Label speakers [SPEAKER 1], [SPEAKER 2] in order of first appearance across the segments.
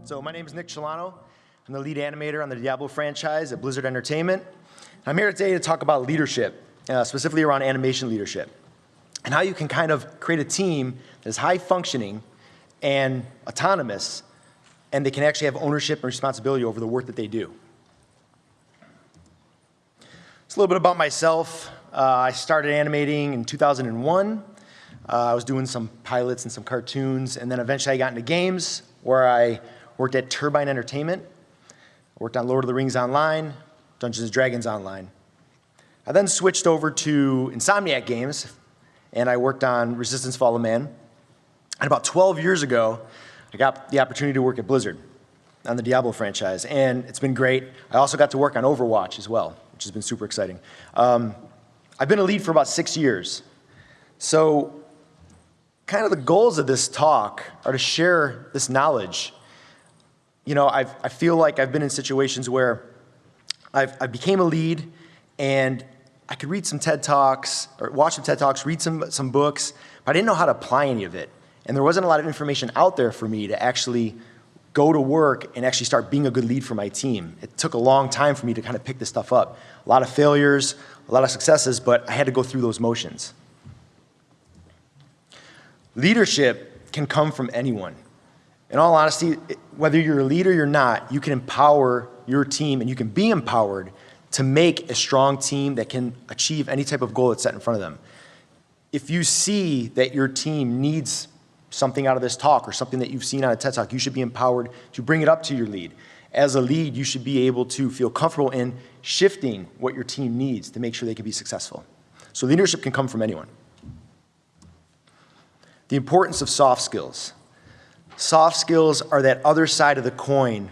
[SPEAKER 1] So my name is Nick Chilano. I'm the lead animator on the Diablo franchise at Blizzard Entertainment. I'm here today to talk about leadership, specifically around animation leadership, and how you can kind of create a team that is high functioning and autonomous, and they can actually have ownership and responsibility over the work that they do. It's a little bit about myself. I started animating in 2001. I was doing some pilots and some cartoons, and then eventually I got into games, where I worked at Turbine Entertainment. I worked on Lord of the Rings Online, Dungeons & Dragons Online. I then switched over to Insomniac Games, and I worked on Resistance Fall of Man. And about 12 years ago, I got the opportunity to work at Blizzard on the Diablo franchise, and it's been great. I also got to work on Overwatch as well, which has been super exciting. I've been a lead for about 6 years. So kind of the goals of this talk are to share this knowledge. You know, I feel like I've been in situations where I became a lead, and I could read some TED Talks, or watch some TED Talks, read some books, but I didn't know how to apply any of it. And there wasn't a lot of information out there for me to actually go to work and actually start being a good lead for my team. It took a long time for me to kind of pick this stuff up. A lot of failures, a lot of successes, but I had to go through those motions. Leadership can come from anyone. In all honesty, whether you're a leader or not, you can empower your team, and you can be empowered to make a strong team that can achieve any type of goal that's set in front of them. If you see that your team needs something out of this talk or something that you've seen on a TED Talk, you should be empowered to bring it up to your lead. As a lead, you should be able to feel comfortable in shifting what your team needs to make sure they can be successful. So leadership can come from anyone. The importance of soft skills. Soft skills are that other side of the coin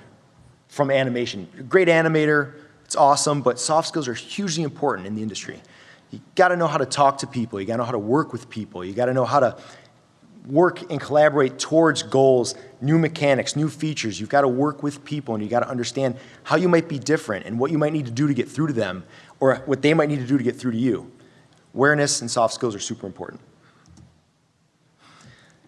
[SPEAKER 1] from animation. You're a great animator, it's awesome, but soft skills are hugely important in the industry. You gotta know how to talk to people, you gotta know how to work with people, you gotta know how to work and collaborate towards goals, new mechanics, new features. You've gotta work with people, and you gotta understand how you might be different and what you might need to do to get through to them, or what they might need to do to get through to you. Awareness and soft skills are super important.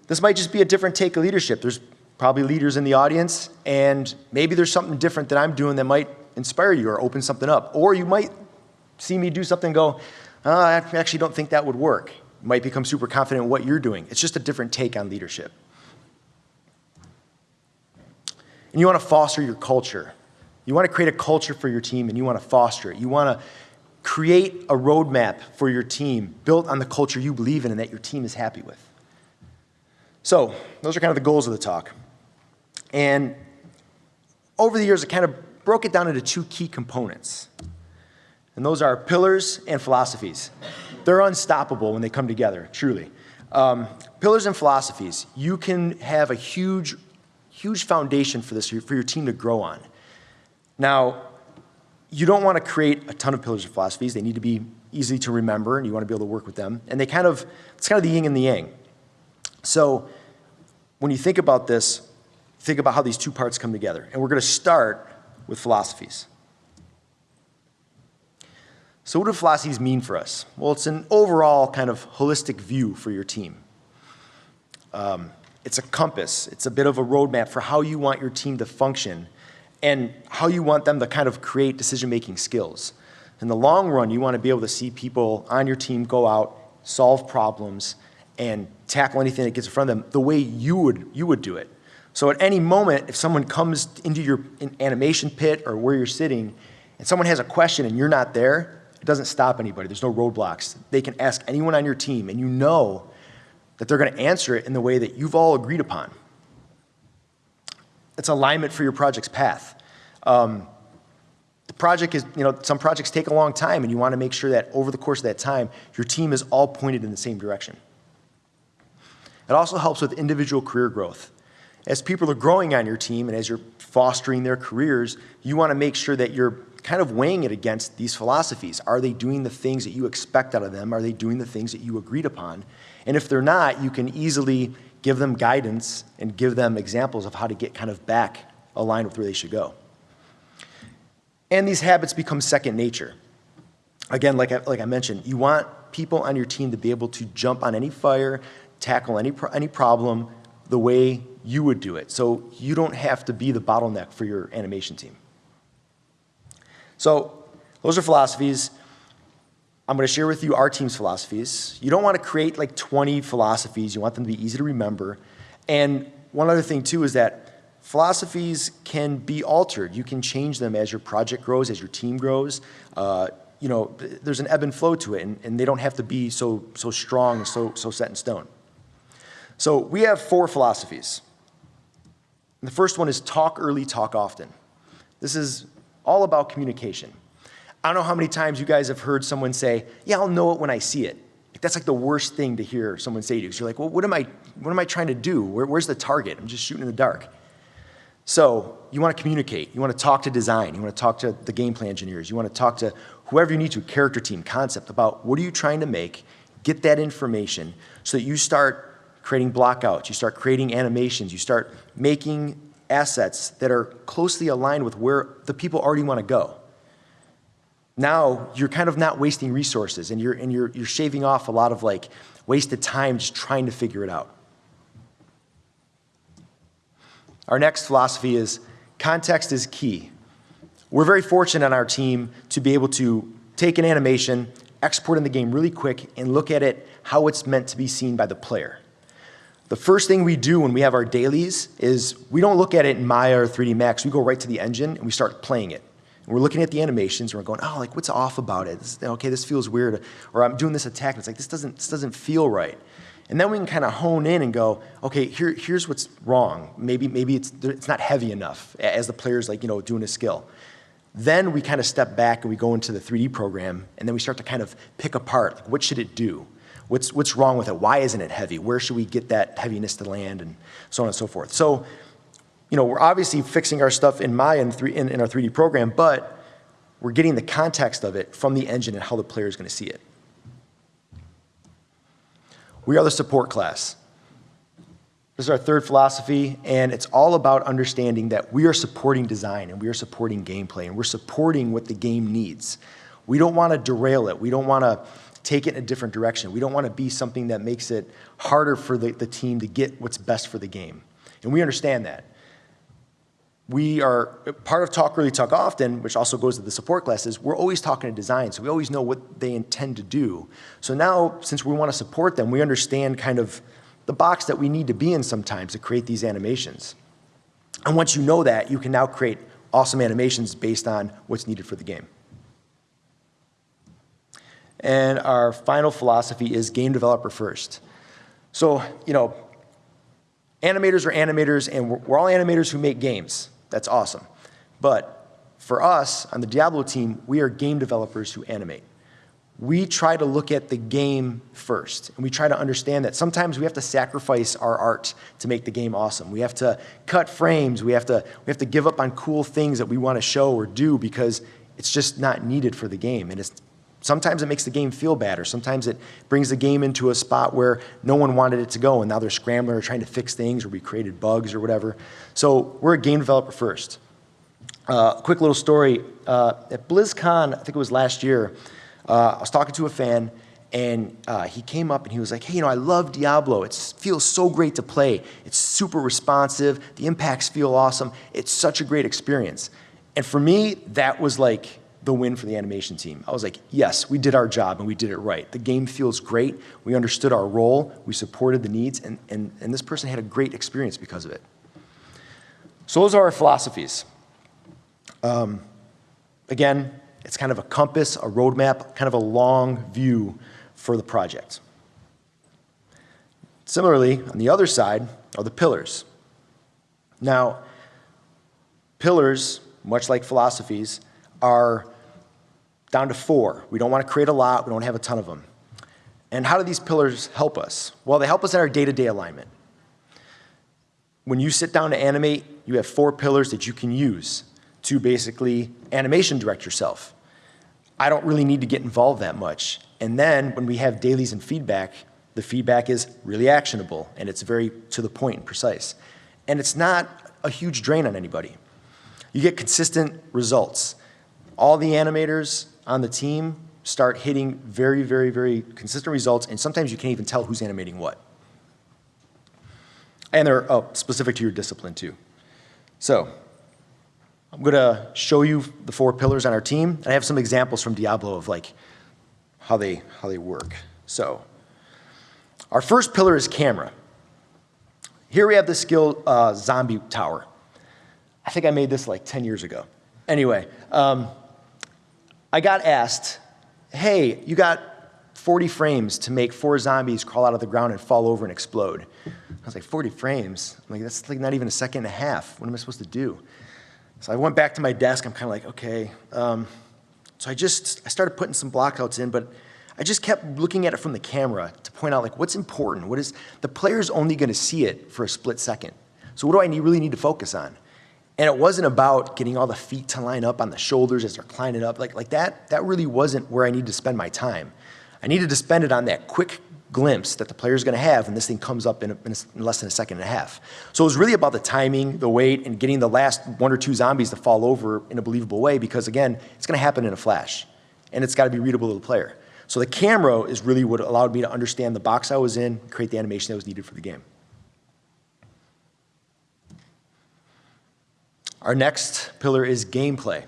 [SPEAKER 1] This might just be a different take of leadership. There's probably leaders in the audience, and maybe there's something different that I'm doing that might inspire you or open something up. Or you might see me do something and go, I actually don't think that would work. You might become super confident in what you're doing. It's just a different take on leadership. And you want to foster your culture. You want to create a culture for your team, and you want to foster it. You want to create a roadmap for your team built on the culture you believe in and that your team is happy with. So those are kind of the goals of the talk. And over the years, I kind of broke it down into two key components. And those are pillars and philosophies. They're unstoppable when they come together, truly. Pillars and philosophies. You can have a huge foundation for this, for your team to grow on. Now, you don't want to create a ton of pillars and philosophies. They need to be easy to remember, and you want to be able to work with them. And it's kind of the yin and the yang. So when you think about this, think about how these two parts come together. And we're going to start with philosophies. So what do philosophies mean for us? Well, it's an overall kind of holistic view for your team. It's a compass. It's a bit of a roadmap for how you want your team to function and how you want them to kind of create decision-making skills. In the long run, you want to be able to see people on your team go out, solve problems, and tackle anything that gets in front of them the way you would do it. So at any moment, if someone comes into your animation pit or where you're sitting, and someone has a question and you're not there, it doesn't stop anybody. There's no roadblocks. They can ask anyone on your team, and you know that they're going to answer it in the way that you've all agreed upon. It's alignment for your project's path. The project is, some projects take a long time, and you want to make sure that over the course of that time, your team is all pointed in the same direction. It also helps with individual career growth. As people are growing on your team and as you're fostering their careers, you want to make sure that you're kind of weighing it against these philosophies. Are they doing the things that you expect out of them? Are they doing the things that you agreed upon? And if they're not, you can easily give them guidance and give them examples of how to get kind of back aligned with where they should go. And these habits become second nature. Again, like I mentioned, you want people on your team to be able to jump on any fire, tackle any problem the way you would do it. So you don't have to be the bottleneck for your animation team. So those are philosophies. I'm going to share with you our team's philosophies. You don't want to create like 20 philosophies. You want them to be easy to remember. And one other thing too is that philosophies can be altered. You can change them as your project grows, as your team grows. There's an ebb and flow to it, and they don't have to be so strong, so set in stone. So we have 4 philosophies. And the first one is talk early, talk often. This is all about communication. I don't know how many times you guys have heard someone say, yeah, I'll know it when I see it. That's like the worst thing to hear someone say to you. So you're like, well, what am I trying to do? Where's the target? I'm just shooting in the dark. So you want to communicate. You want to talk to design. You want to talk to the gameplay engineers. You want to talk to whoever you need to, character team, concept, about what are you trying to make, get that information so that you start creating blockouts, you start creating animations, you start making assets that are closely aligned with where the people already want to go. Now you're kind of not wasting resources, and you're shaving off a lot of like wasted time just trying to figure it out. Our next philosophy is context is key. We're very fortunate on our team to be able to take an animation, export in the game really quick, and look at it how it's meant to be seen by the player. The first thing we do when we have our dailies is we don't look at it in Maya or 3D Max. We go right to the engine and we start playing it. And we're looking at the animations and we're going, oh, like what's off about it? This feels weird. Or I'm doing this attack and it's like, this doesn't feel right. And then we can kind of hone in and go, okay, here's what's wrong. Maybe it's not heavy enough as the player's like, doing a skill. Then we kind of step back and we go into the 3D program and then we start to kind of pick apart, like, what should it do? What's wrong with it? Why isn't it heavy? Where should we get that heaviness to land, and so on and so forth. So, we're obviously fixing our stuff in Maya in our 3D program, but we're getting the context of it from the engine and how the player is going to see it. We are the support class. This is our third philosophy, and it's all about understanding that we are supporting design and we are supporting gameplay and we're supporting what the game needs. We don't want to derail it. We don't want to take it in a different direction. We don't want to be something that makes it harder for the team to get what's best for the game. And we understand that. We are part of Talk Early, Talk Often, which also goes to the support classes. We're always talking to design, so we always know what they intend to do. So now, since we want to support them, we understand kind of the box that we need to be in sometimes to create these animations. And once you know that, you can now create awesome animations based on what's needed for the game. And our final philosophy is game developer first. So, animators are animators, and we're all animators who make games. That's awesome. But for us, on the Diablo team, we are game developers who animate. We try to look at the game first, and we try to understand that sometimes we have to sacrifice our art to make the game awesome. We have to cut frames. We have to give up on cool things that we want to show or do because it's just not needed for the game. And sometimes it makes the game feel bad, or sometimes it brings the game into a spot where no one wanted it to go, and now they're scrambling or trying to fix things, or we created bugs or whatever. So we're a game developer first. Quick little story. At BlizzCon, I think it was last year, I was talking to a fan, and he came up and he was like, hey, I love Diablo. It feels so great to play. It's super responsive. The impacts feel awesome. It's such a great experience. And for me, that was like the win for the animation team. I was like, yes, we did our job and we did it right. The game feels great. We understood our role. We supported the needs, and this person had a great experience because of it. So those are our philosophies. Again, it's kind of a compass, a roadmap, kind of a long view for the project. Similarly, on the other side are the pillars. Now, pillars, much like philosophies, are down to 4. We don't want to create a lot. We don't have a ton of them. And how do these pillars help us? Well, they help us in our day-to-day alignment. When you sit down to animate, you have 4 pillars that you can use to basically animation direct yourself. I don't really need to get involved that much. And then when we have dailies and feedback, the feedback is really actionable, and it's very to the point and precise. And it's not a huge drain on anybody. You get consistent results. All the animators on the team start hitting very, very, very consistent results, and sometimes you can't even tell who's animating what. And they're specific to your discipline too. So I'm gonna show you the 4 pillars on our team. And I have some examples from Diablo of like how they work. So our first pillar is camera. Here we have the skill zombie tower. I think I made this like 10 years ago. Anyway, I got asked, hey, you got 40 frames to make 4 zombies crawl out of the ground and fall over and explode. I was like, 40 frames? I'm like, that's like not even a second and a half. What am I supposed to do? So I went back to my desk. I'm kind of like, okay. So I started putting some blockouts in, but I just kept looking at it from the camera to point out like what's important. What is the player's only going to see it for a split second. So what do I really need to focus on? And it wasn't about getting all the feet to line up on the shoulders as they're climbing up. Like that really wasn't where I needed to spend my time. I needed to spend it on that quick glimpse that the player's going to have when this thing comes up in less than a second and a half. So it was really about the timing, the weight, and getting the last 1 or 2 zombies to fall over in a believable way because, again, it's going to happen in a flash, and it's got to be readable to the player. So the camera is really what allowed me to understand the box I was in, create the animation that was needed for the game. Our next pillar is gameplay.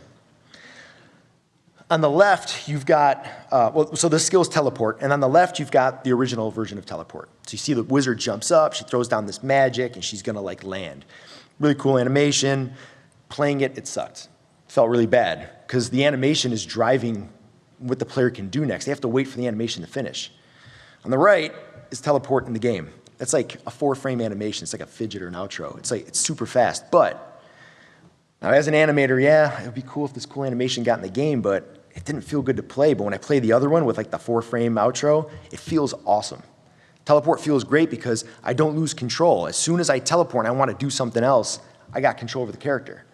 [SPEAKER 1] On the left, you've got, so the skill's teleport, and on the left, you've got the original version of teleport. So you see the wizard jumps up, she throws down this magic, and she's gonna like land. Really cool animation. Playing it, it sucked. Felt really bad, because the animation is driving what the player can do next. They have to wait for the animation to finish. On the right is teleport in the game. It's like a 4-frame animation. It's like a fidget or an outro. It's super fast, but now as an animator, yeah, it would be cool if this cool animation got in the game, but it didn't feel good to play. But when I play the other one with like the 4-frame outro, it feels awesome. Teleport feels great because I don't lose control. As soon as I teleport and I want to do something else, I got control over the character.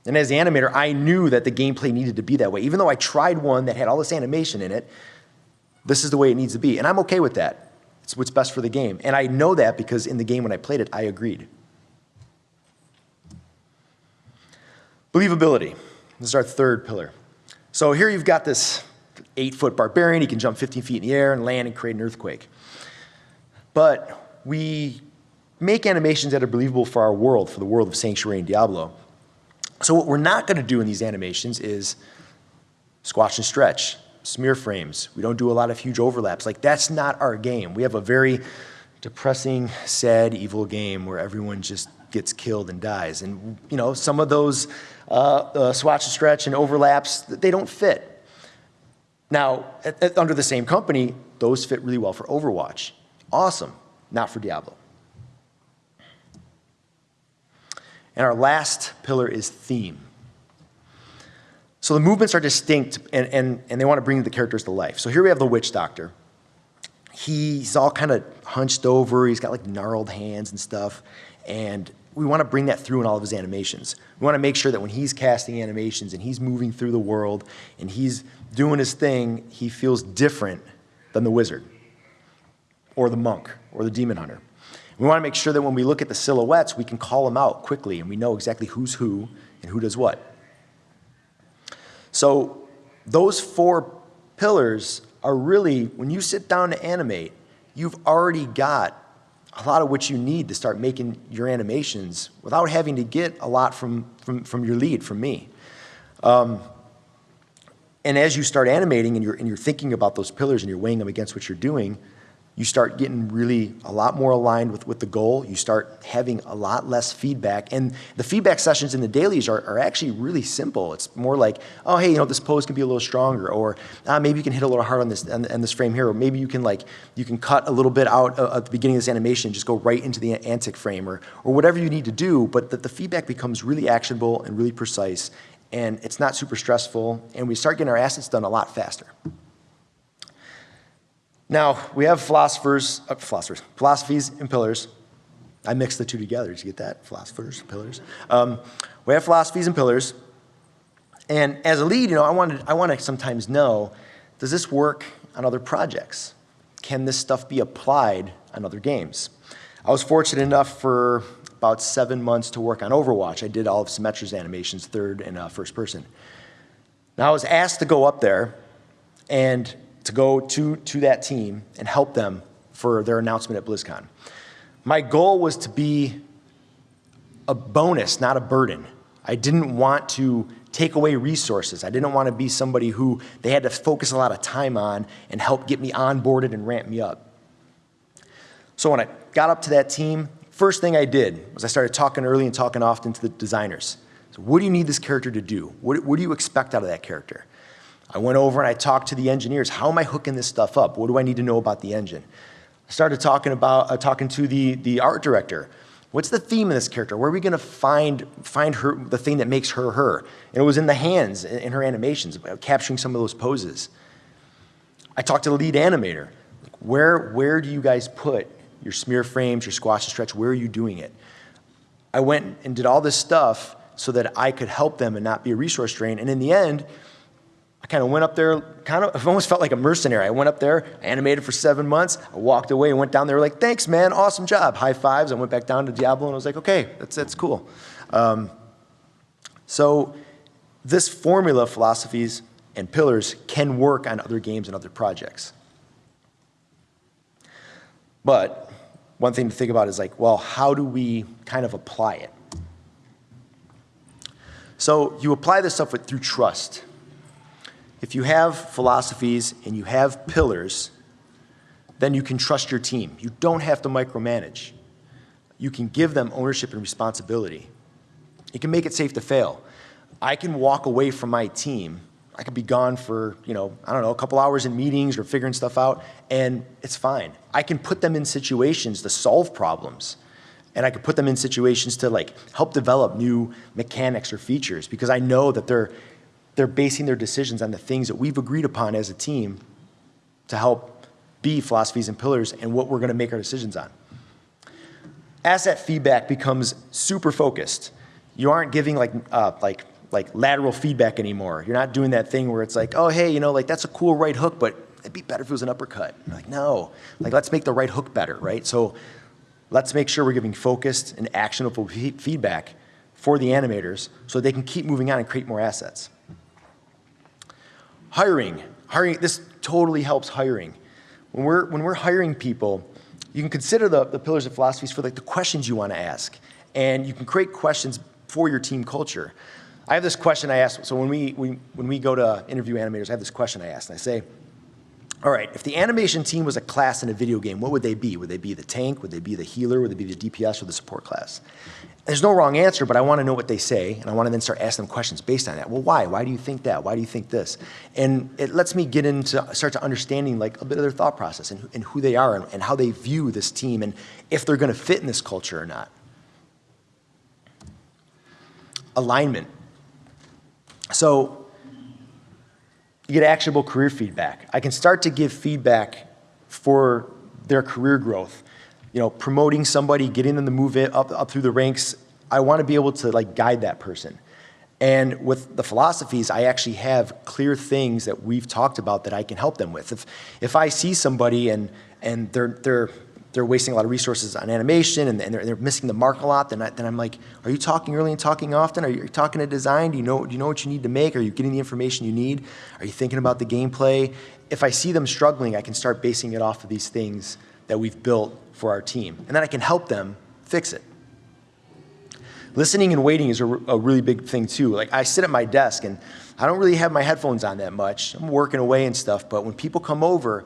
[SPEAKER 1] And as the animator, I knew that the gameplay needed to be that way. Even though I tried one that had all this animation in it, this is the way it needs to be. And I'm okay with that. It's what's best for the game. And I know that because in the game when I played it, I agreed. Believability. This is our third pillar. So here you've got this 8-foot barbarian. He can jump 15 feet in the air and land and create an earthquake. But we make animations that are believable for our world, for the world of Sanctuary and Diablo. So what we're not going to do in these animations is squash and stretch, smear frames. We don't do a lot of huge overlaps. Like, that's not our game. We have a very depressing, sad, evil game where everyone just gets killed and dies. And, you know, some of those swatch and stretch and overlaps, they don't fit. Now, under the same company, those fit really well for Overwatch. Awesome, not for Diablo. And our last pillar is theme. So the movements are distinct, and they want to bring the characters to life. So here we have the Witch Doctor. He's all kind of hunched over. He's got like gnarled hands and stuff. And we want to bring that through in all of his animations. We want to make sure that when he's casting animations and he's moving through the world and he's doing his thing, he feels different than the wizard or the monk or the demon hunter. We want to make sure that when we look at the silhouettes, we can call them out quickly and we know exactly who's who and who does what. So those 4 pillars are really, when you sit down to animate, you've already got a lot of what you need to start making your animations without having to get a lot from your lead, from me. And as you start animating and you're thinking about those pillars and you're weighing them against what you're doing, you start getting really a lot more aligned with the goal. You start having a lot less feedback. And the feedback sessions in the dailies are actually really simple. It's more like, oh, hey, you know, this pose can be a little stronger, or maybe you can hit a little hard on this frame here, or maybe you can cut a little bit out at the beginning of this animation and just go right into the antic frame, or whatever you need to do, but the feedback becomes really actionable and really precise, and it's not super stressful, and we start getting our assets done a lot faster. Now, we have philosophies and pillars. I mixed the two together. Did you get that? Philosophers, pillars. We have philosophies and pillars. And as a lead, you know, I want to sometimes know, does this work on other projects? Can this stuff be applied on other games? I was fortunate enough for about 7 months to work on Overwatch. I did all of Symmetra's animations, third and first person. Now, I was asked to go up there and to go to that team and help them for their announcement at BlizzCon. My goal was to be a bonus, not a burden. I didn't want to take away resources. I didn't want to be somebody who they had to focus a lot of time on and help get me onboarded and ramp me up. So when I got up to that team, first thing I did was I started talking early and talking often to the designers. So what do you need this character to do? What do you expect out of that character? I went over and I talked to the engineers. How am I hooking this stuff up? What do I need to know about the engine? I started talking to the art director. What's the theme of this character? Where are we going to find her, the thing that makes her her? And it was in the hands, in her animations, capturing some of those poses. I talked to the lead animator. Where do you guys put your smear frames, your squash and stretch? Where are you doing it? I went and did all this stuff so that I could help them and not be a resource drain. And in the end, I kind of went up there, I almost felt like a mercenary. I went up there, animated for 7 months, I walked away and went down there like, thanks, man, awesome job, high fives. I went back down to Diablo and I was like, okay, that's cool. So this formula of philosophies and pillars can work on other games and other projects. But one thing to think about is like, well, how do we kind of apply it? So you apply this stuff through trust. If you have philosophies and you have pillars, then you can trust your team. You don't have to micromanage. You can give them ownership and responsibility. You can make it safe to fail. I can walk away from my team. I could be gone for, a couple hours in meetings or figuring stuff out, and it's fine. I can put them in situations to solve problems, and I could put them in situations to help develop new mechanics or features because I know that they're basing their decisions on the things that we've agreed upon as a team to help be philosophies and pillars and what we're going to make our decisions on. As that feedback becomes super focused, you aren't giving lateral feedback anymore. You're not doing that thing where it's like, oh, hey, that's a cool right hook, but it'd be better if it was an uppercut. You're like, no, let's make the right hook better, right? So let's make sure we're giving focused and actionable feedback for the animators so they can keep moving on and create more assets. Hiring, this totally helps hiring. When we're hiring people, you can consider the pillars of philosophies for the questions you want to ask. And you can create questions for your team culture. I have this question I ask, so when we go to interview animators, I have this question I ask, and I say, all right, if the animation team was a class in a video game, what would they be? Would they be the tank? Would they be the healer? Would they be the DPS or the support class? There's no wrong answer, but I want to know what they say, and I want to then start asking them questions based on that. Well, why? Why do you think that? Why do you think this? And it lets me start to understanding a bit of their thought process and who they are and how they view this team and if they're going to fit in this culture or not. Alignment. So you get actionable career feedback. I can start to give feedback for their career growth. Promoting somebody, getting them to move it up through the ranks. I want to be able to guide that person. And with the philosophies, I actually have clear things that we've talked about that I can help them with. If I see somebody and they're wasting a lot of resources on animation and they're missing the mark a lot, then I'm like, are you talking early and talking often? Are you talking to design? Do you know what you need to make? Are you getting the information you need? Are you thinking about the gameplay? If I see them struggling, I can start basing it off of these things that we've built for our team. And then I can help them fix it. Listening and waiting is a really big thing too. I sit at my desk and I don't really have my headphones on that much. I'm working away and stuff, but when people come over,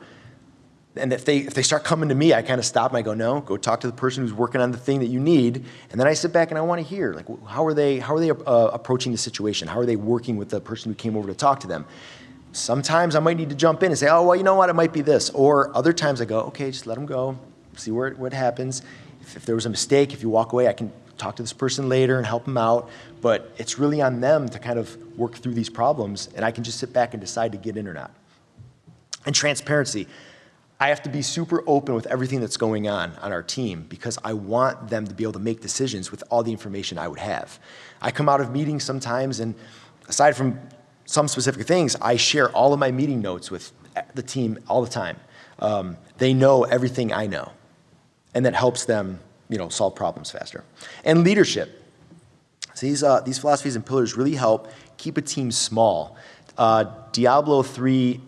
[SPEAKER 1] and if they start coming to me, I kind of stop and I go, no, go talk to the person who's working on the thing that you need. And then I sit back and I want to hear, how are they approaching the situation? How are they working with the person who came over to talk to them? Sometimes I might need to jump in and say, oh, well, you know what, it might be this. Or other times I go, okay, just let them go, see what happens. If there was a mistake, if you walk away, I can talk to this person later and help them out. But it's really on them to kind of work through these problems, and I can just sit back and decide to get in or not. And transparency. I have to be super open with everything that's going on our team because I want them to be able to make decisions with all the information I would have. I come out of meetings sometimes, and aside from some specific things, I share all of my meeting notes with the team all the time. They know everything I know, and that helps them, solve problems faster. And leadership. So these philosophies and pillars really help keep a team small. Diablo 3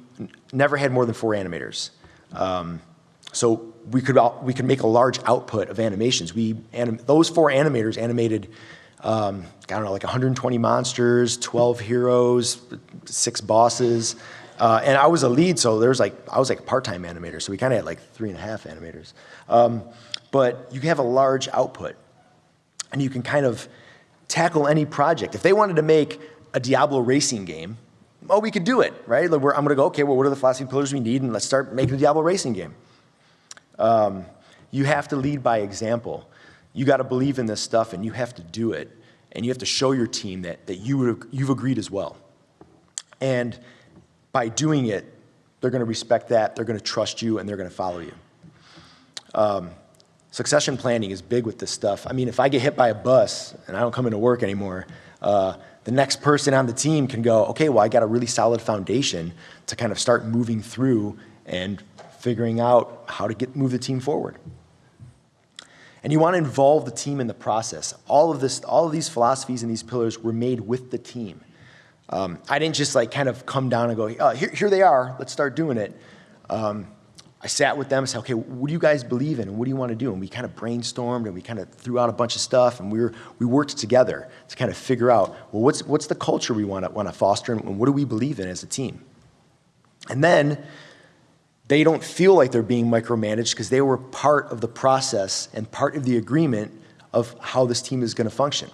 [SPEAKER 1] never had more than 4 animators. So we could make a large output of animations. Those 4 animators animated, I don't know, like 120 monsters, 12 heroes, 6 bosses, and I was a lead, so I was like a part-time animator, so we kind of had like 3.5 animators. But you can have a large output, and you can kind of tackle any project. If they wanted to make a Diablo racing game, well, we could do it, right? I'm going to go, okay, well, what are the philosophy pillars we need, and let's start making a Diablo racing game. You have to lead by example. You got to believe in this stuff, and you have to do it, and you have to show your team that you've agreed as well. And by doing it, they're going to respect that, they're going to trust you, and they're going to follow you. Succession planning is big with this stuff. I mean, if I get hit by a bus and I don't come into work anymore, the next person on the team can go, okay, well, I got a really solid foundation to kind of start moving through and figuring out how to move the team forward. And you want to involve the team in the process. All of these philosophies and these pillars were made with the team. I didn't just like kind of come down and go, here they are, let's start doing it. I sat with them and said, okay, what do you guys believe in and what do you want to do? And we kind of brainstormed and we kind of threw out a bunch of stuff, and we worked together to kind of figure out, well, what's the culture we want to foster, and what do we believe in as a team? And then they don't feel like they're being micromanaged because they were part of the process and part of the agreement of how this team is going to function.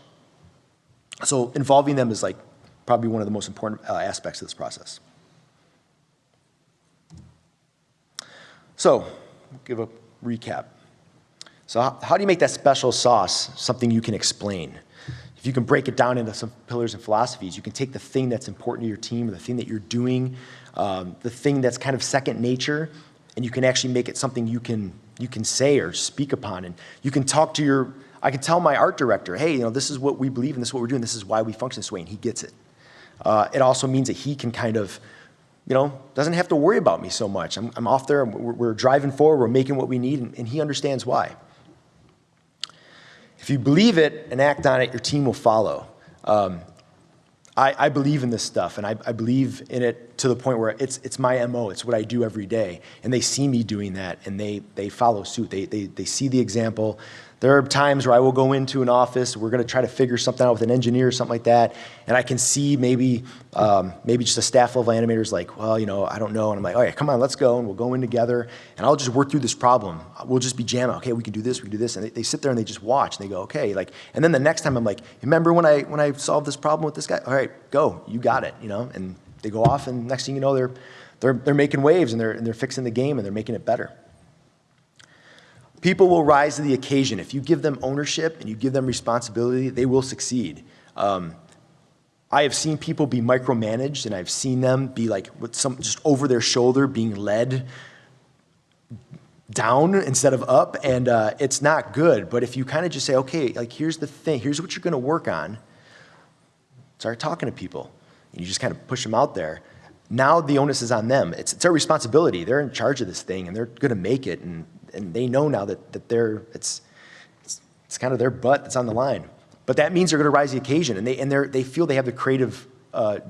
[SPEAKER 1] So involving them is like probably one of the most important aspects of this process. So, give a recap. So how do you make that special sauce something you can explain? If you can break it down into some pillars and philosophies, you can take the thing that's important to your team, or the thing that you're doing, the thing that's kind of second nature, and you can actually make it something you can say or speak upon. And you can talk to I can tell my art director, hey, this is what we believe and this is what we're doing, this is why we function this way, and he gets it. It also means that he can kind of, doesn't have to worry about me so much. I'm off there, we're driving forward, we're making what we need, and he understands why. If you believe it and act on it, your team will follow. I believe in this stuff, and I believe in it to the point where it's my MO, it's what I do every day, and they see me doing that, and they follow suit. They see the example. There are times where I will go into an office, we're going to try to figure something out with an engineer or something like that, and I can see maybe just a staff level animator's like, well, I don't know, and I'm like, all right, come on, let's go, and we'll go in together, and I'll just work through this problem. We'll just be jamming, okay, we can do this, and they sit there and they just watch, and they go, okay, and then the next time I'm like, remember when I solved this problem with this guy? All right, go, you got it, and they go off, and next thing you know, they're making waves, and they're fixing the game, and they're making it better. People will rise to the occasion. If you give them ownership and you give them responsibility, they will succeed. I have seen people be micromanaged, and I've seen them be like with just over their shoulder being led down instead of up, and it's not good. But if you kind of just say, okay, here's the thing, here's what you're going to work on, start talking to people, and you just kind of push them out there. Now the onus is on them. It's their responsibility. They're in charge of this thing, and they're going to make it, and they know now that it's kind of their butt that's on the line. But that means they're going to rise to the occasion, and they feel they have the creative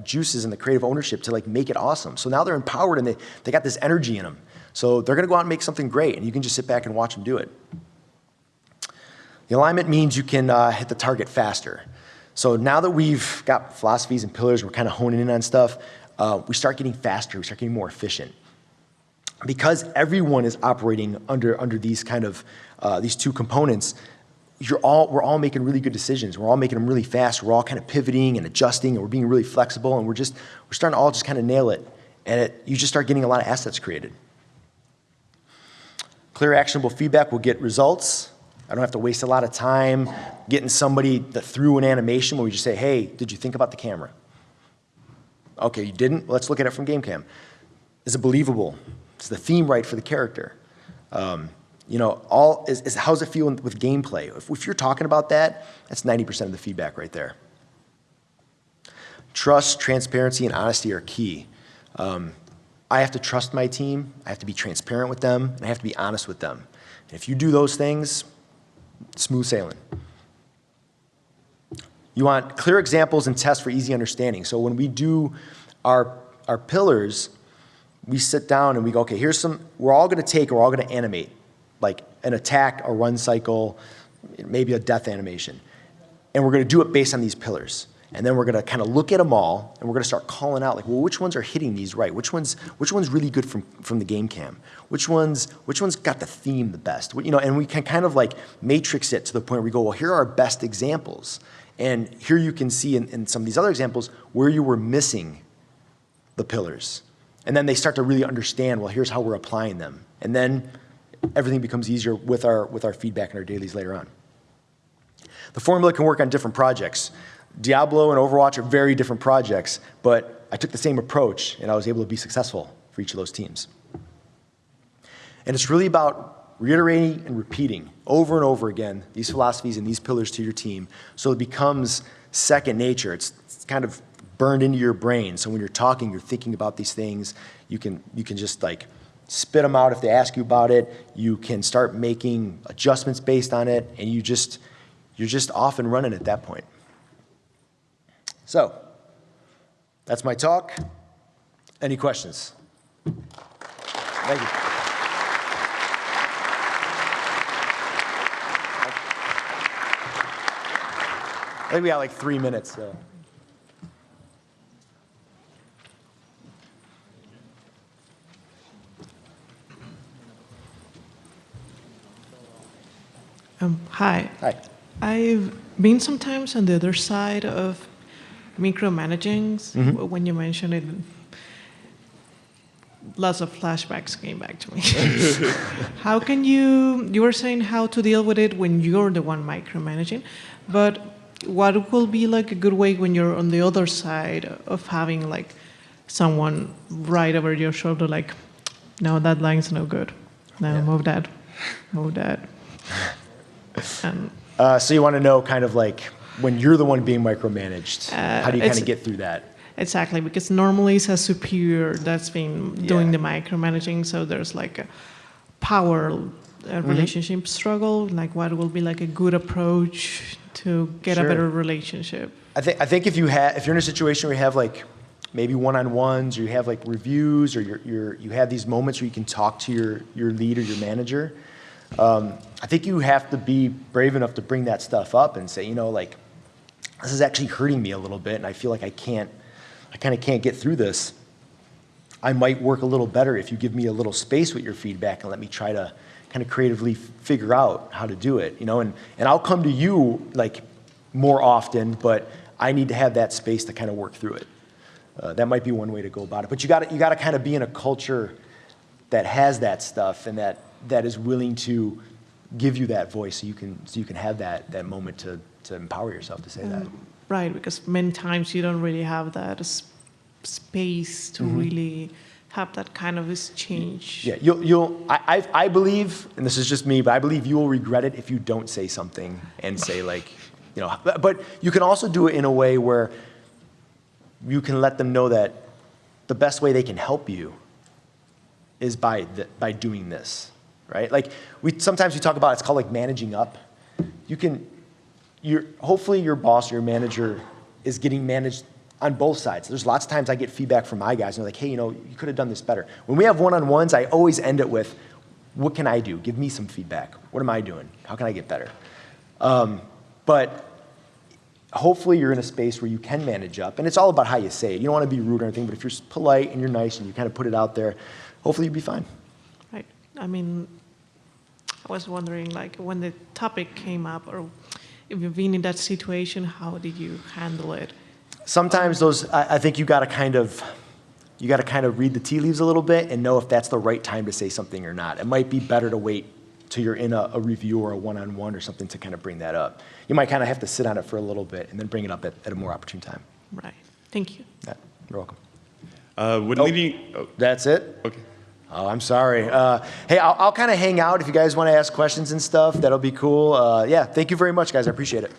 [SPEAKER 1] juices and the creative ownership to make it awesome. So now they're empowered, and they got this energy in them. So they're going to go out and make something great, and you can just sit back and watch them do it. The alignment means you can hit the target faster. So now that we've got philosophies and pillars, we're kind of honing in on stuff, we start getting faster, we start getting more efficient. Because everyone is operating under these kind of these two components, we're all making really good decisions. We're all making them really fast. We're all kind of pivoting and adjusting, and we're being really flexible, and we're starting to all just kind of nail it. And you just start getting a lot of assets created. Clear, actionable feedback will get results. I don't have to waste a lot of time getting somebody that threw an animation where we just say, hey, did you think about the camera? Okay, you didn't? Let's look at it from game cam. Is it believable? Is the theme right for the character? How's it feel with gameplay? If you're talking about that, that's 90% of the feedback right there. Trust, transparency, and honesty are key. I have to trust my team, I have to be transparent with them, and I have to be honest with them. And if you do those things, smooth sailing. You want clear examples and tests for easy understanding. So when we do our pillars, we sit down and we go, okay, we're all going to animate like an attack, a run cycle, maybe a death animation. And we're going to do it based on these pillars. And then we're going to kind of look at them all, and we're going to start calling out, like, well, which ones are hitting these right? Which one's really good from the game cam? Which one's got the theme the best? You know, and we can kind of like matrix it to the point where we go, well, here are our best examples. And here you can see in some of these other examples where you were missing the pillars. And then they start to really understand, well, here's how we're applying them. And then everything becomes easier with our feedback and our dailies later on. The formula can work on different projects. Diablo and Overwatch are very different projects, but I took the same approach, and I was able to be successful for each of those teams. And it's really about reiterating and repeating over and over again these philosophies and these pillars to your team so it becomes second nature. It's kind of burned into your brain. So when you're talking, you're thinking about these things. You can just like spit them out if they ask you about it. You can start making adjustments based on it, and you're just off and running at that point. So that's my talk. Any questions? Thank you. I think we got like 3 minutes. So.
[SPEAKER 2] Hi.
[SPEAKER 1] Hi.
[SPEAKER 2] I've been sometimes on the other side of micromanaging. When you mentioned it, lots of flashbacks came back to me. How can you were saying how to deal with it when you're the one micromanaging, but what will be like a good way when you're on the other side of having like someone right over your shoulder, like, no, that line's no good. No, move that. And,
[SPEAKER 1] so you want to know kind of like when you're the one being micromanaged, how do you kind of get through that?
[SPEAKER 2] Exactly, because normally it's a superior that's been doing the micromanaging, so there's like a power relationship struggle. Like, what will be like a good approach to get a better relationship?
[SPEAKER 1] I think if you're in a situation where you have like maybe one-on-ones, or you have like reviews, or you have these moments where you can talk to your lead or your manager, I think you have to be brave enough to bring that stuff up and say, you know, like, this is actually hurting me a little bit, and I feel like I kind of can't get through this. I might work a little better if you give me a little space with your feedback and let me try to kind of creatively figure out how to do it, you know, and I'll come to you like more often, but I need to have that space to kind of work through it. That might be one way to go about it, but you got to kind of be in a culture that has that stuff and that is willing to give you that voice, so you can have that moment to empower yourself to say that.
[SPEAKER 2] Right, because many times you don't really have that space to really have that kind of exchange.
[SPEAKER 1] Yeah, I believe, and this is just me, but I believe you will regret it if you don't say something and say like, you know, but you can also do it in a way where you can let them know that the best way they can help you is by doing this, right? Like sometimes we talk about, it's called like managing up. Hopefully your boss or your manager is getting managed on both sides. There's lots of times I get feedback from my guys, and they're like, hey, you know, you could have done this better. When we have one-on-ones, I always end it with, what can I do? Give me some feedback. What am I doing? How can I get better? But hopefully you're in a space where you can manage up, and it's all about how you say it. You don't want to be rude or anything, but if you're polite and you're nice and you kind of put it out there, hopefully you'll be fine.
[SPEAKER 2] Right. I mean, I was wondering, like, when the topic came up, or if you've been in that situation, how did you handle it? Sometimes
[SPEAKER 1] I think you got to kind of read the tea leaves a little bit and know if that's the right time to say something or not. It might be better to wait till you're in a review or a one-on-one or something to kind of bring that up. You might kind of have to sit on it for a little bit and then bring it up at a more opportune time.
[SPEAKER 2] Right. Thank you.
[SPEAKER 1] Yeah, you're welcome. That's it?
[SPEAKER 3] Okay.
[SPEAKER 1] Oh, I'm sorry. Hey, I'll kind of hang out if you guys want to ask questions and stuff. That'll be cool. Yeah, thank you very much, guys. I appreciate it.